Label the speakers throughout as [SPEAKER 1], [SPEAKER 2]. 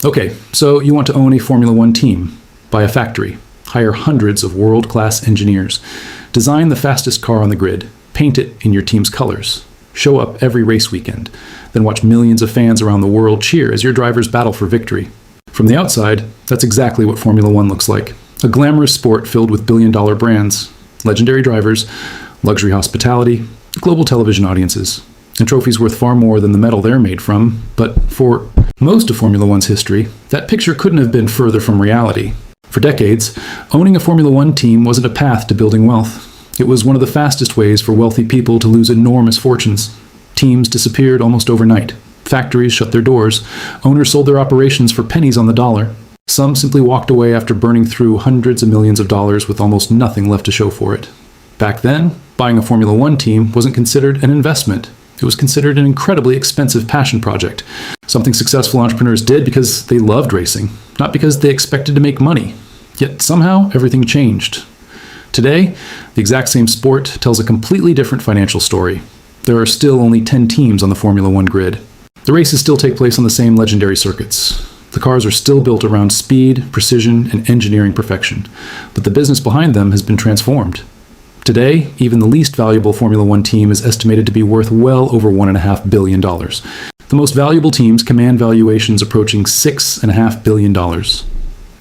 [SPEAKER 1] Okay, so you want to own a Formula One team, buy a factory, hire hundreds of world-class engineers, design the fastest car on the grid, paint it in your team's colors, show up every race weekend, then watch millions of fans around the world cheer as your drivers battle for victory. From the outside, that's exactly what Formula One looks like. A glamorous sport filled with billion-dollar brands, legendary drivers, luxury hospitality, global television audiences, and trophies worth far more than the metal they're made from. But for most of Formula One's history, that picture couldn't have been further from reality. For decades, owning a Formula One team wasn't a path to building wealth. It was one of the fastest ways for wealthy people to lose enormous fortunes. Teams disappeared almost overnight. Factories shut their doors. Owners sold their operations for pennies on the dollar. Some simply walked away after burning through hundreds of millions of dollars with almost nothing left to show for it. Back then, buying a Formula One team wasn't considered an investment. It was considered an incredibly expensive passion project, something successful entrepreneurs did because they loved racing, not because they expected to make money. Yet somehow, everything changed. Today, the exact same sport tells a completely different financial story. There are still only 10 teams on the Formula One grid. The races still take place on the same legendary circuits. The cars are still built around speed, precision, and engineering perfection, but the business behind them has been transformed. Today, even the least valuable Formula One team is estimated to be worth well over $1.5 billion. The most valuable teams command valuations approaching $6.5 billion.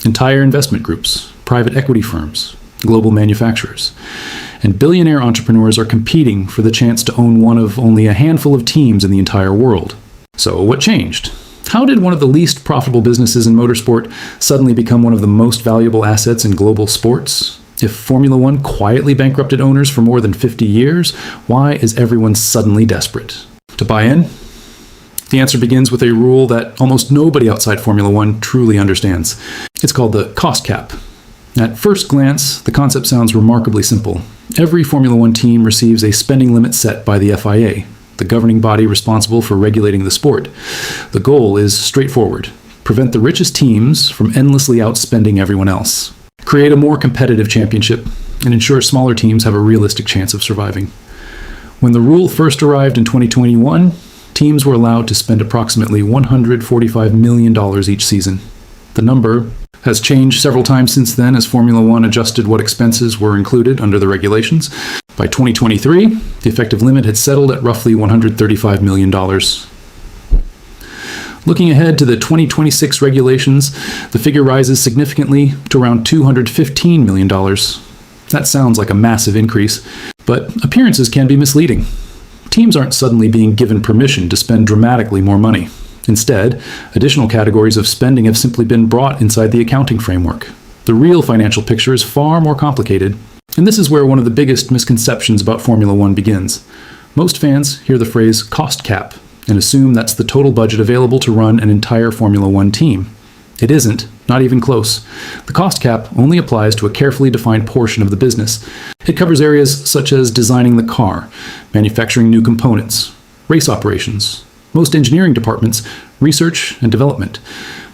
[SPEAKER 1] Entire investment groups, private equity firms, global manufacturers, and billionaire entrepreneurs are competing for the chance to own one of only a handful of teams in the entire world. So what changed? How did one of the least profitable businesses in motorsport suddenly become one of the most valuable assets in global sports? If Formula One quietly bankrupted owners for more than 50 years, why is everyone suddenly desperate to buy in? The answer begins with a rule that almost nobody outside Formula One truly understands. It's called the cost cap. At first glance, the concept sounds remarkably simple. Every Formula One team receives a spending limit set by the FIA, the governing body responsible for regulating the sport. The goal is straightforward: prevent the richest teams from endlessly outspending everyone else. Create a more competitive championship, and ensure smaller teams have a realistic chance of surviving. When the rule first arrived in 2021, teams were allowed to spend approximately $145 million each season. The number has changed several times since then as Formula One adjusted what expenses were included under the regulations. By 2023, the effective limit had settled at roughly $135 million. Looking ahead to the 2026 regulations, the figure rises significantly to around $215 million. That sounds like a massive increase, but appearances can be misleading. Teams aren't suddenly being given permission to spend dramatically more money. Instead, additional categories of spending have simply been brought inside the accounting framework. The real financial picture is far more complicated, and this is where one of the biggest misconceptions about Formula One begins. Most fans hear the phrase cost cap and assume that's the total budget available to run an entire Formula One team. It isn't, not even close. The cost cap only applies to a carefully defined portion of the business. It covers areas such as designing the car, manufacturing new components, race operations, most engineering departments, research and development,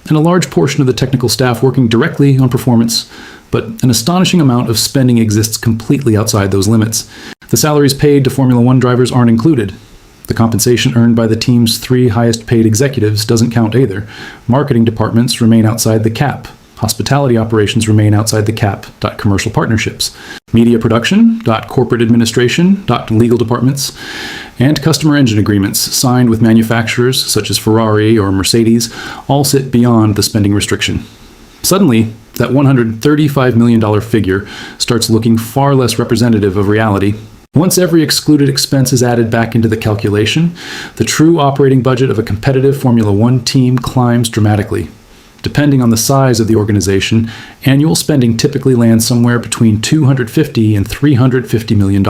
[SPEAKER 1] and a large portion of the technical staff working directly on performance. But an astonishing amount of spending exists completely outside those limits. The salaries paid to Formula One drivers aren't included. The compensation earned by the team's 3 highest paid executives doesn't count either. Marketing departments remain outside the cap. Hospitality operations remain outside the cap. Commercial partnerships. Media production. Corporate administration. Legal departments. And customer engine agreements signed with manufacturers such as Ferrari or Mercedes all sit beyond the spending restriction. Suddenly, that $135 million figure starts looking far less representative of reality. Once every excluded expense is added back into the calculation, the true operating budget of a competitive Formula One team climbs dramatically. Depending on the size of the organization, annual spending typically lands somewhere between $250 and $350 million.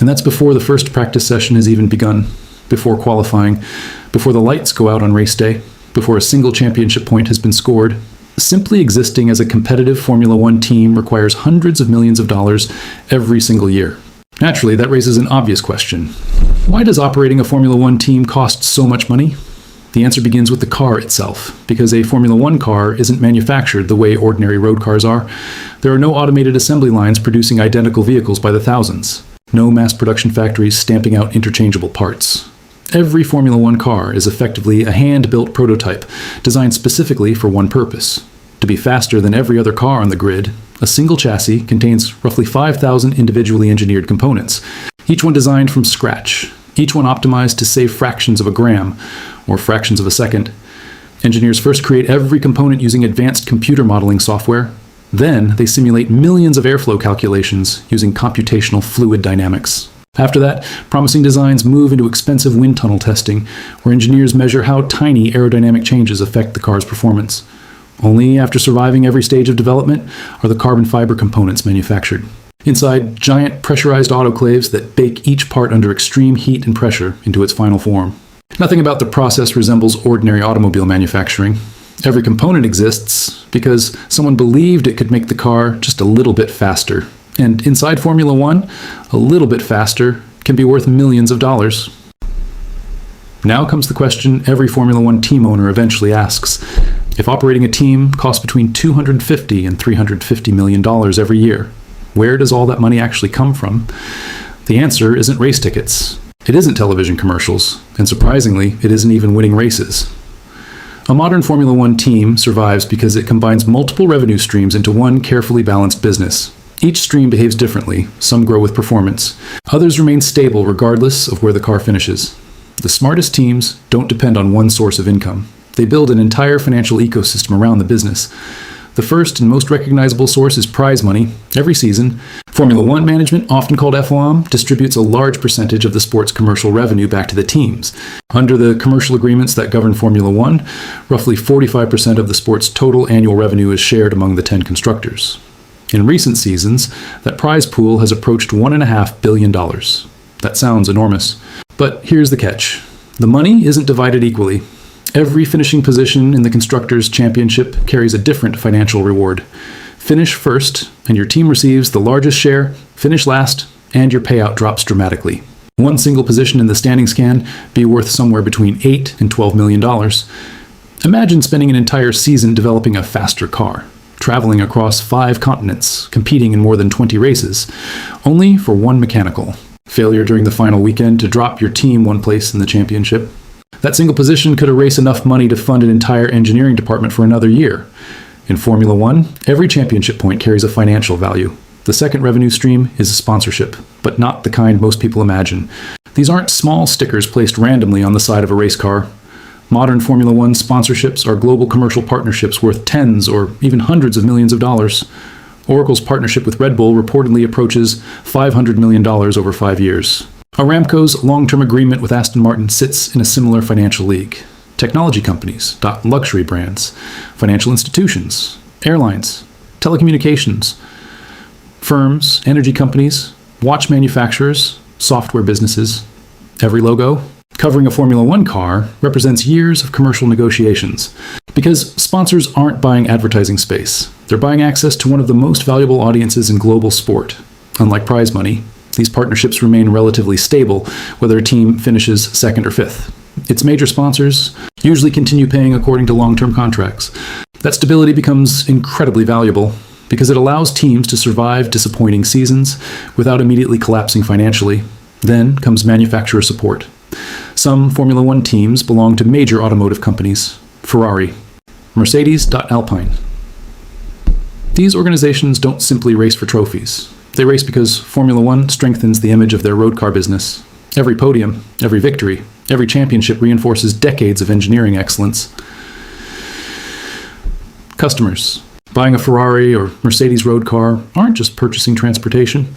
[SPEAKER 1] And that's before the first practice session has even begun, before qualifying, before the lights go out on race day, before a single championship point has been scored. Simply existing as a competitive Formula One team requires hundreds of millions of dollars every single year. Naturally, that raises an obvious question. Why does operating a Formula One team cost so much money? The answer begins with the car itself, because a Formula One car isn't manufactured the way ordinary road cars are. There are no automated assembly lines producing identical vehicles by the thousands. No mass production factories stamping out interchangeable parts. Every Formula One car is effectively a hand-built prototype designed specifically for one purpose: to be faster than every other car on the grid. A single chassis contains roughly 5,000 individually engineered components, each one designed from scratch, each one optimized to save fractions of a gram, or fractions of a second. Engineers first create every component using advanced computer modeling software. Then they simulate millions of airflow calculations using computational fluid dynamics. After that, promising designs move into expensive wind tunnel testing, where engineers measure how tiny aerodynamic changes affect the car's performance. Only after surviving every stage of development are the carbon fiber components manufactured. Inside giant pressurized autoclaves that bake each part under extreme heat and pressure into its final form. Nothing about the process resembles ordinary automobile manufacturing. Every component exists because someone believed it could make the car just a little bit faster. And inside Formula One, a little bit faster can be worth millions of dollars. Now comes the question every Formula One team owner eventually asks. If operating a team costs between $250 and $350 million every year, where does all that money actually come from? The answer isn't race tickets. It isn't television commercials. And surprisingly, it isn't even winning races. A modern Formula One team survives because it combines multiple revenue streams into one carefully balanced business. Each stream behaves differently. Some grow with performance. Others remain stable regardless of where the car finishes. The smartest teams don't depend on one source of income. They build an entire financial ecosystem around the business. The first and most recognizable source is prize money. Every season, Formula One management, often called FOM, distributes a large percentage of the sport's commercial revenue back to the teams. Under the commercial agreements that govern Formula One, roughly 45% of the sport's total annual revenue is shared among the 10 constructors. In recent seasons, that prize pool has approached $1.5 billion. That sounds enormous. But here's the catch. The money isn't divided equally. Every finishing position in the Constructors' Championship carries a different financial reward. Finish first, and your team receives the largest share. Finish last, and your payout drops dramatically. One single position in the standings can be worth somewhere between $8 and $12 million. Imagine spending an entire season developing a faster car, traveling across 5 continents, competing in more than 20 races, only for one mechanical failure during the final weekend to drop your team one place in the championship. That single position could erase enough money to fund an entire engineering department for another year. In Formula One, every championship point carries a financial value. The second revenue stream is a sponsorship, but not the kind most people imagine. These aren't small stickers placed randomly on the side of a race car. Modern Formula One sponsorships are global commercial partnerships worth tens or even hundreds of millions of dollars. Oracle's partnership with Red Bull reportedly approaches $500 million over 5 years. Aramco's long-term agreement with Aston Martin sits in a similar financial league. Technology companies, luxury brands, financial institutions, airlines, telecommunications, firms, energy companies, watch manufacturers, software businesses. Every logo covering a Formula One car represents years of commercial negotiations. Because sponsors aren't buying advertising space. They're buying access to one of the most valuable audiences in global sport. Unlike prize money, these partnerships remain relatively stable, whether a team finishes second or fifth. Its major sponsors usually continue paying according to long-term contracts. That stability becomes incredibly valuable because it allows teams to survive disappointing seasons without immediately collapsing financially. Then comes manufacturer support. Some Formula One teams belong to major automotive companies: Ferrari, Mercedes, Alpine. These organizations don't simply race for trophies. They race because Formula One strengthens the image of their road car business. Every podium, every victory, every championship reinforces decades of engineering excellence. Customers buying a Ferrari or Mercedes road car aren't just purchasing transportation.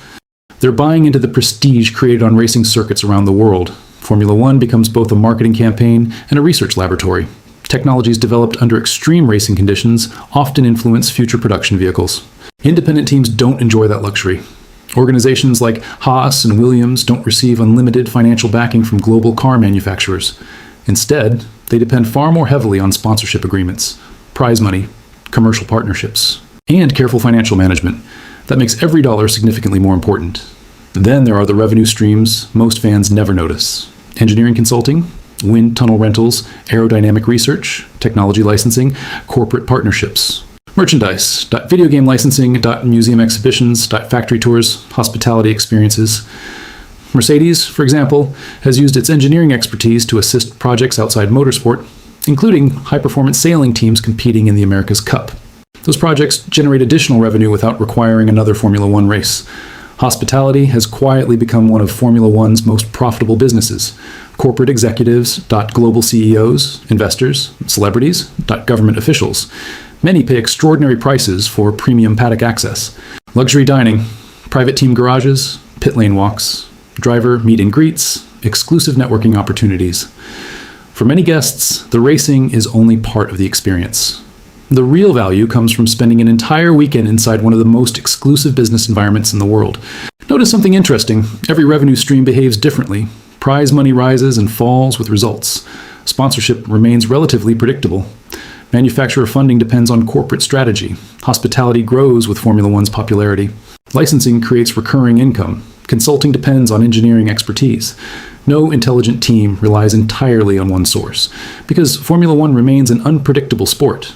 [SPEAKER 1] They're buying into the prestige created on racing circuits around the world. Formula One becomes both a marketing campaign and a research laboratory. Technologies developed under extreme racing conditions often influence future production vehicles. Independent teams don't enjoy that luxury. Organizations like Haas and Williams don't receive unlimited financial backing from global car manufacturers. Instead, they depend far more heavily on sponsorship agreements, prize money, commercial partnerships, and careful financial management. That makes every dollar significantly more important. Then there are the revenue streams most fans never notice: engineering consulting, wind tunnel rentals, aerodynamic research, technology licensing, corporate partnerships, merchandise, video game licensing, museum exhibitions, factory tours, hospitality experiences. Mercedes, for example, has used its engineering expertise to assist projects outside motorsport, including high-performance sailing teams competing in the America's Cup. Those projects generate additional revenue without requiring another Formula One race. Hospitality has quietly become one of Formula One's most profitable businesses. Corporate executives, global CEOs, investors, celebrities, government officials. Many pay extraordinary prices for premium paddock access. Luxury dining, private team garages, pit lane walks, driver meet and greets, exclusive networking opportunities. For many guests, the racing is only part of the experience. The real value comes from spending an entire weekend inside one of the most exclusive business environments in the world. Notice something interesting. Every revenue stream behaves differently. Prize money rises and falls with results. Sponsorship remains relatively predictable. Manufacturer funding depends on corporate strategy. Hospitality grows with Formula One's popularity. Licensing creates recurring income. Consulting depends on engineering expertise. No intelligent team relies entirely on one source, because Formula One remains an unpredictable sport.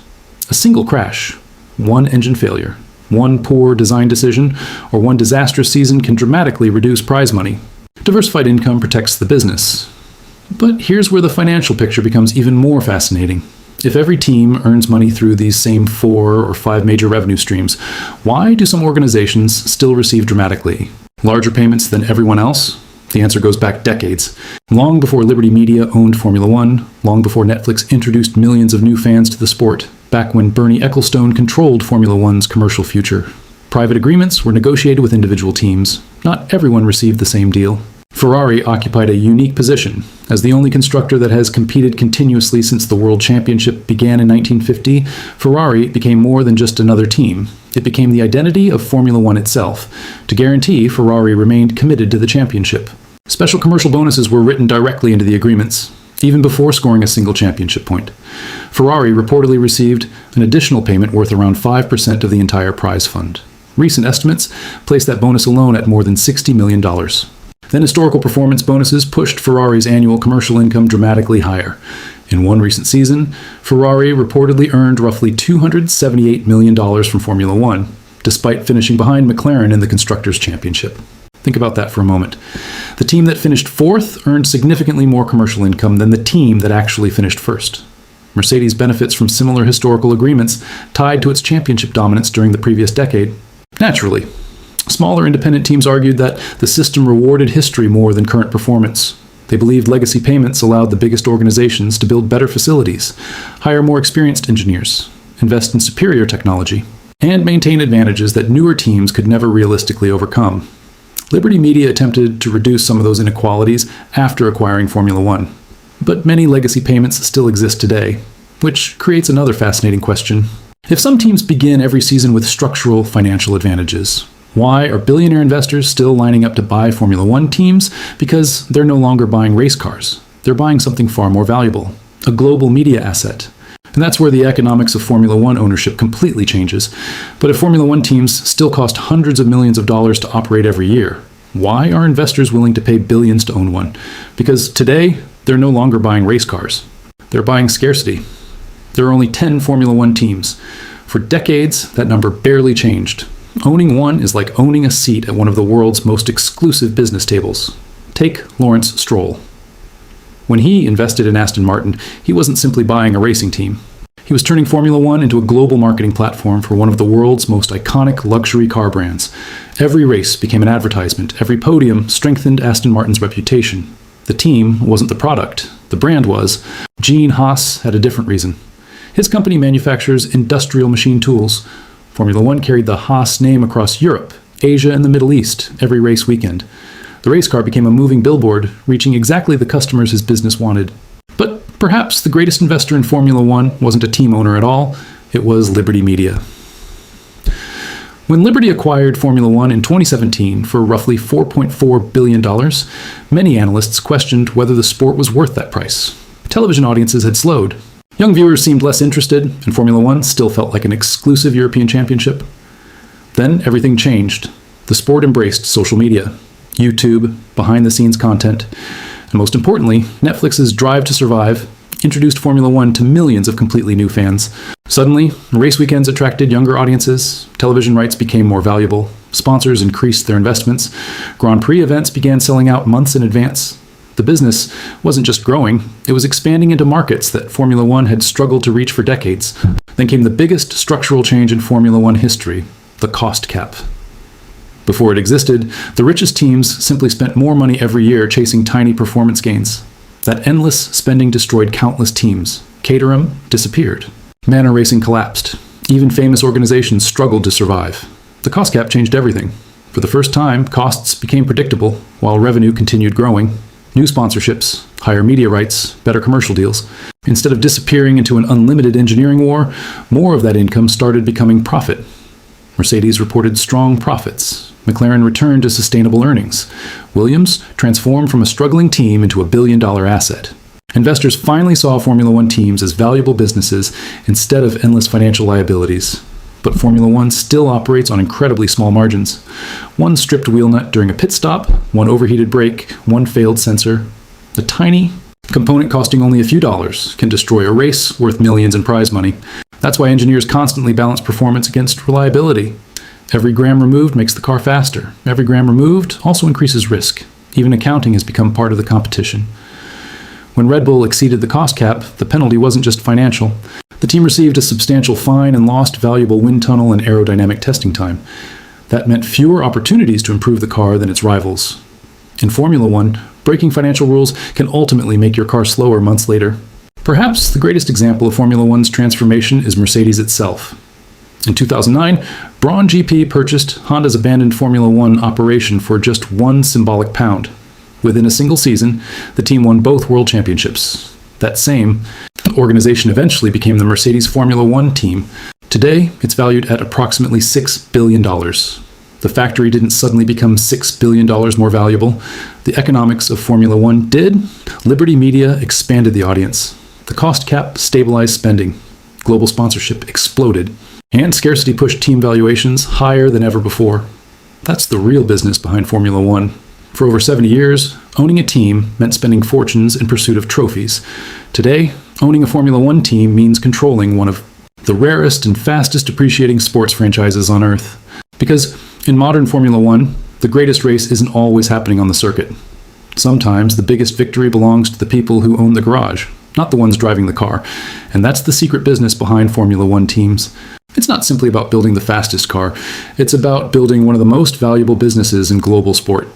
[SPEAKER 1] A single crash, one engine failure, one poor design decision, or one disastrous season can dramatically reduce prize money. Diversified income protects the business. But here's where the financial picture becomes even more fascinating. If every team earns money through these same 4 or 5 major revenue streams, why do some organizations still receive dramatically larger payments than everyone else? The answer goes back decades. Long before Liberty Media owned Formula One, long before Netflix introduced millions of new fans to the sport, back when Bernie Ecclestone controlled Formula One's commercial future. Private agreements were negotiated with individual teams. Not everyone received the same deal. Ferrari occupied a unique position. As the only constructor that has competed continuously since the World Championship began in 1950, Ferrari became more than just another team. It became the identity of Formula One itself. To guarantee, Ferrari remained committed to the championship. Special commercial bonuses were written directly into the agreements, even before scoring a single championship point. Ferrari reportedly received an additional payment worth around 5% of the entire prize fund. Recent estimates place that bonus alone at more than $60 million. Then historical performance bonuses pushed Ferrari's annual commercial income dramatically higher. In one recent season, Ferrari reportedly earned roughly $278 million from Formula One, despite finishing behind McLaren in the Constructors' Championship. Think about that for a moment. The team that finished 4th earned significantly more commercial income than the team that actually finished 1st. Mercedes benefits from similar historical agreements tied to its championship dominance during the previous decade. Naturally, smaller independent teams argued that the system rewarded history more than current performance. They believed legacy payments allowed the biggest organizations to build better facilities, hire more experienced engineers, invest in superior technology, and maintain advantages that newer teams could never realistically overcome. Liberty Media attempted to reduce some of those inequalities after acquiring Formula One. But many legacy payments still exist today, which creates another fascinating question. If some teams begin every season with structural financial advantages, why are billionaire investors still lining up to buy Formula One teams? Because they're no longer buying race cars. They're buying something far more valuable, a global media asset. And that's where the economics of Formula One ownership completely changes. But if Formula One teams still cost hundreds of millions of dollars to operate every year, why are investors willing to pay billions to own one? Because today, they're no longer buying race cars. They're buying scarcity. There are only 10 Formula One teams. For decades, that number barely changed. Owning one is like owning a seat at one of the world's most exclusive business tables. Take Lawrence Stroll. When he invested in Aston Martin, he wasn't simply buying a racing team. He was turning Formula One into a global marketing platform for one of the world's most iconic luxury car brands. Every race became an advertisement. Every podium strengthened Aston Martin's reputation. The team wasn't the product. The brand was. Gene Haas had a different reason. His company manufactures industrial machine tools. Formula One carried the Haas name across Europe, Asia, and the Middle East every race weekend. The race car became a moving billboard, reaching exactly the customers his business wanted. But perhaps the greatest investor in Formula One wasn't a team owner at all, it was Liberty Media. When Liberty acquired Formula One in 2017 for roughly $4.4 billion, many analysts questioned whether the sport was worth that price. Television audiences had slowed. Young viewers seemed less interested, and Formula One still felt like an exclusive European championship. Then everything changed. The sport embraced social media, YouTube, behind-the-scenes content, and most importantly, Netflix's Drive to Survive introduced Formula One to millions of completely new fans. Suddenly, race weekends attracted younger audiences, television rights became more valuable, Sponsors increased their investments. Grand Prix events began selling out months in advance. The business wasn't just growing, it was expanding into markets that Formula One had struggled to reach for decades. Then came the biggest structural change in Formula One history, the cost cap. Before it existed, the richest teams simply spent more money every year chasing tiny performance gains. That endless spending destroyed countless teams. Caterham disappeared. Manor Racing collapsed. Even famous organizations struggled to survive. The cost cap changed everything. For the first time, costs became predictable, while revenue continued growing. New sponsorships, higher media rights, better commercial deals. Instead of disappearing into an unlimited engineering war, more of that income started becoming profit. Mercedes reported strong profits. McLaren returned to sustainable earnings. Williams transformed from a struggling team into a billion-dollar asset. Investors finally saw Formula One teams as valuable businesses instead of endless financial liabilities. But Formula One still operates on incredibly small margins. One stripped wheel nut during a pit stop, one overheated brake, one failed sensor. The tiny component costing only a few dollars can destroy a race worth millions in prize money. That's why engineers constantly balance performance against reliability. Every gram removed makes the car faster. Every gram removed also increases risk. Even accounting has become part of the competition. When Red Bull exceeded the cost cap, the penalty wasn't just financial. The team received a substantial fine and lost valuable wind tunnel and aerodynamic testing time. That meant fewer opportunities to improve the car than its rivals. In Formula One, breaking financial rules can ultimately make your car slower months later. Perhaps the greatest example of Formula One's transformation is Mercedes itself. In 2009, Braun GP purchased Honda's abandoned Formula One operation for just £1 symbolic pound. Within a single season, the team won both world championships. That same organization eventually became the Mercedes Formula One team. Today, it's valued at approximately $6 billion. The factory didn't suddenly become $6 billion more valuable. The economics of Formula One did. Liberty Media expanded the audience. The cost cap stabilized spending. Global sponsorship exploded. And scarcity pushed team valuations higher than ever before. That's the real business behind Formula One. For over 70 years, owning a team meant spending fortunes in pursuit of trophies. Today, owning a Formula One team means controlling one of the rarest and fastest appreciating sports franchises on Earth. Because in modern Formula One, the greatest race isn't always happening on the circuit. Sometimes the biggest victory belongs to the people who own the garage, not the ones driving the car. And that's the secret business behind Formula One teams. It's not simply about building the fastest car. It's about building one of the most valuable businesses in global sport.